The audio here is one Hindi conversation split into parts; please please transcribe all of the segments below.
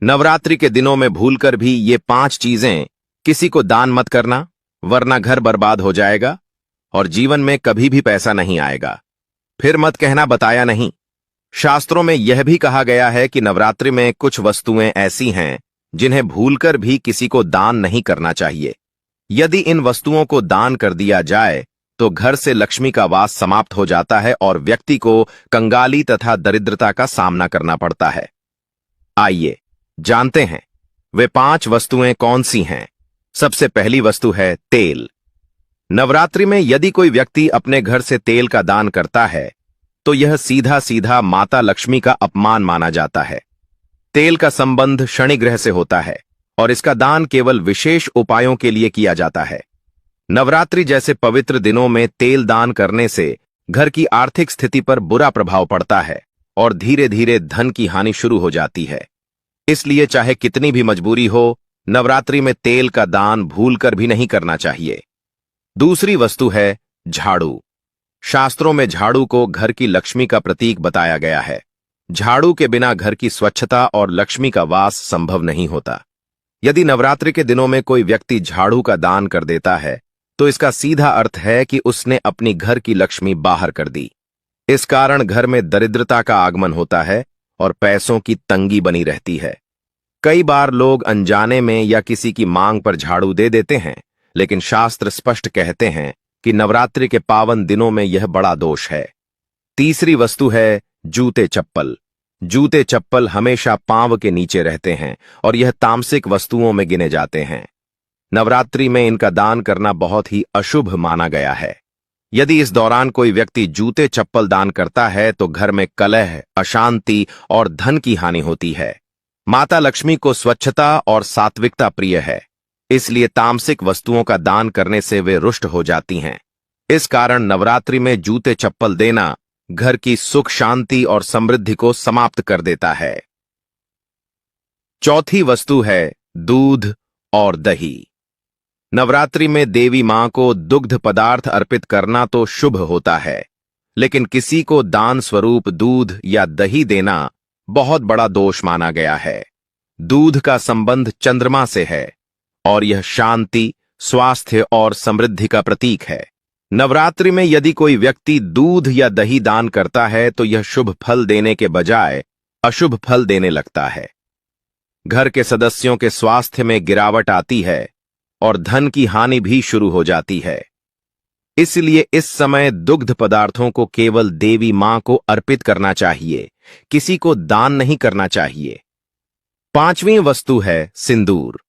नवरात्रि के दिनों में भूलकर भी ये 5 चीजें किसी को दान मत करना, वरना घर बर्बाद हो जाएगा और जीवन में कभी भी पैसा नहीं आएगा। फिर मत कहना बताया नहीं। शास्त्रों में यह भी कहा गया है कि नवरात्रि में कुछ वस्तुएं ऐसी हैं जिन्हें भूलकर भी किसी को दान नहीं करना चाहिए। यदि इन वस्तुओं को दान कर दिया जाए तो घर से लक्ष्मी का वास समाप्त हो जाता है और व्यक्ति को कंगाली तथा दरिद्रता का सामना करना पड़ता है। आइए जानते हैं वे 5 वस्तुएं कौन सी हैं। सबसे पहली वस्तु है तेल। नवरात्रि में यदि कोई व्यक्ति अपने घर से तेल का दान करता है तो यह सीधा सीधा माता लक्ष्मी का अपमान माना जाता है। तेल का संबंध शनि ग्रह से होता है और इसका दान केवल विशेष उपायों के लिए किया जाता है। नवरात्रि जैसे पवित्र दिनों में तेल दान करने से घर की आर्थिक स्थिति पर बुरा प्रभाव पड़ता है और धीरे धीरे धन की हानि शुरू हो जाती है। इसलिए चाहे कितनी भी मजबूरी हो, नवरात्रि में तेल का दान भूलकर भी नहीं करना चाहिए। दूसरी वस्तु है झाड़ू। शास्त्रों में झाड़ू को घर की लक्ष्मी का प्रतीक बताया गया है। झाड़ू के बिना घर की स्वच्छता और लक्ष्मी का वास संभव नहीं होता। यदि नवरात्रि के दिनों में कोई व्यक्ति झाड़ू का दान कर देता है तो इसका सीधा अर्थ है कि उसने अपनी घर की लक्ष्मी बाहर कर दी। इस कारण घर में दरिद्रता का आगमन होता है और पैसों की तंगी बनी रहती है। कई बार लोग अनजाने में या किसी की मांग पर झाड़ू दे देते हैं, लेकिन शास्त्र स्पष्ट कहते हैं कि नवरात्रि के पावन दिनों में यह बड़ा दोष है। तीसरी वस्तु है जूते चप्पल। जूते चप्पल हमेशा पांव के नीचे रहते हैं और यह तामसिक वस्तुओं में गिने जाते हैं। नवरात्रि में इनका दान करना बहुत ही अशुभ माना गया है। यदि इस दौरान कोई व्यक्ति जूते चप्पल दान करता है तो घर में कलह, अशांति और धन की हानि होती है। माता लक्ष्मी को स्वच्छता और सात्विकता प्रिय है, इसलिए तामसिक वस्तुओं का दान करने से वे रुष्ट हो जाती हैं। इस कारण नवरात्रि में जूते चप्पल देना घर की सुख शांति और समृद्धि को समाप्त कर देता है। चौथी वस्तु है दूध और दही। नवरात्रि में देवी मां को दुग्ध पदार्थ अर्पित करना तो शुभ होता है, लेकिन किसी को दान स्वरूप दूध या दही देना बहुत बड़ा दोष माना गया है। दूध का संबंध चंद्रमा से है और यह शांति, स्वास्थ्य और समृद्धि का प्रतीक है। नवरात्रि में यदि कोई व्यक्ति दूध या दही दान करता है तो यह शुभ फल देने के बजाय अशुभ फल देने लगता है। घर के सदस्यों के स्वास्थ्य में गिरावट आती है और धन की हानि भी शुरू हो जाती है। इसलिए इस समय दुग्ध पदार्थों को केवल देवी मां को अर्पित करना चाहिए, किसी को दान नहीं करना चाहिए। पांचवी वस्तु है सिंदूर।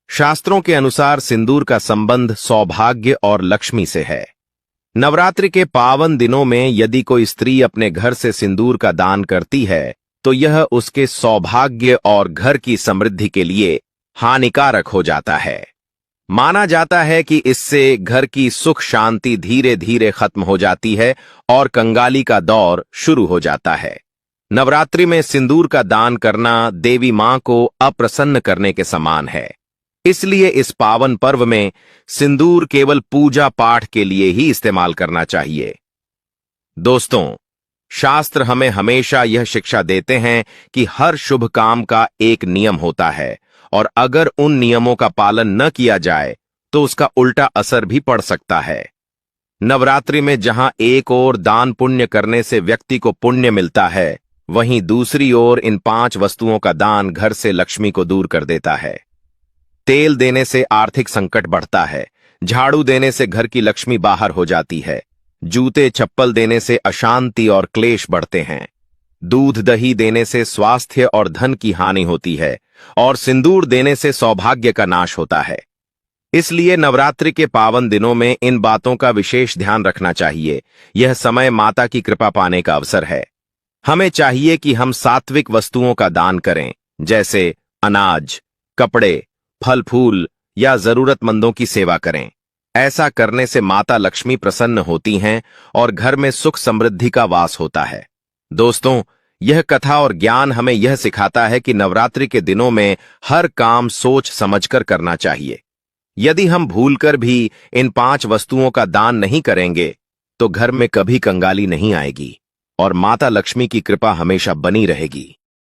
शास्त्रों के अनुसार सिंदूर का संबंध सौभाग्य और लक्ष्मी से है। नवरात्रि के पावन दिनों में यदि कोई स्त्री अपने घर से सिंदूर का दान करती है तो यह उसके सौभाग्य और घर की समृद्धि के लिए हानिकारक हो जाता है। माना जाता है कि इससे घर की सुख शांति धीरे धीरे खत्म हो जाती है और कंगाली का दौर शुरू हो जाता है। नवरात्रि में सिंदूर का दान करना देवी मां को अप्रसन्न करने के समान है। इसलिए इस पावन पर्व में सिंदूर केवल पूजा पाठ के लिए ही इस्तेमाल करना चाहिए। दोस्तों, शास्त्र हमें हमेशा यह शिक्षा देते हैं कि हर शुभ काम का एक नियम होता है और अगर उन नियमों का पालन न किया जाए तो उसका उल्टा असर भी पड़ सकता है। नवरात्रि में जहां एक ओर दान पुण्य करने से व्यक्ति को पुण्य मिलता है, वहीं दूसरी ओर इन 5 वस्तुओं का दान घर से लक्ष्मी को दूर कर देता है। तेल देने से आर्थिक संकट बढ़ता है, झाड़ू देने से घर की लक्ष्मी बाहर हो जाती है, जूते चप्पल देने से अशांति और क्लेश बढ़ते हैं, दूध दही देने से स्वास्थ्य और धन की हानि होती है और सिंदूर देने से सौभाग्य का नाश होता है। इसलिए नवरात्रि के पावन दिनों में इन बातों का विशेष ध्यान रखना चाहिए। यह समय माता की कृपा पाने का अवसर है। हमें चाहिए कि हम सात्विक वस्तुओं का दान करें, जैसे अनाज, कपड़े, फल फूल या जरूरतमंदों की सेवा करें। ऐसा करने से माता लक्ष्मी प्रसन्न होती हैं और घर में सुख समृद्धि का वास होता है। दोस्तों, यह कथा और ज्ञान हमें यह सिखाता है कि नवरात्रि के दिनों में हर काम सोच समझकर करना चाहिए। यदि हम भूलकर भी इन 5 वस्तुओं का दान नहीं करेंगे तो घर में कभी कंगाली नहीं आएगी और माता लक्ष्मी की कृपा हमेशा बनी रहेगी।